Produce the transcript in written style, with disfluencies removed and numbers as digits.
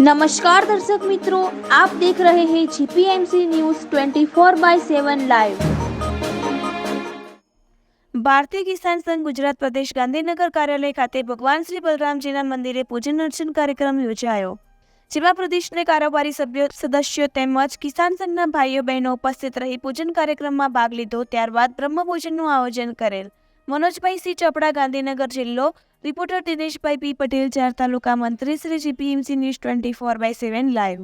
नमस्कार दर्शक मित्रों, आप देख रहे हैं जीपीएमसी न्यूज 24/7 लाइव। ભારતીય કિસાન સંઘ ગુજરાત પ્રદેશ ગાંધીનગર કાર્યાલય ખાતે ભગવાન શ્રી બલરામજીના મંદિરે પૂજન અર્ચન કાર્યક્રમ યોજાયો, જેમાં પ્રદેશના કારોબારી સભ્યો, સદસ્યો તેમજ કિસાન સંઘના ભાઈઓ બહેનો ઉપસ્થિત રહી પૂજન કાર્યક્રમમાં ભાગ લીધો. ત્યારબાદ બ્રહ્મભોજનનું આયોજન કરેલ. મનોજભાઈ સી ચોપડા, ગાંધીનગર જિલ્લો. રિપોર્ટર દિનેશભાઈ પી પટેલ, 4 તાલુકા મંત્રી શ્રી, જીપીએમસી ન્યૂઝ 24/7 લાઈવ.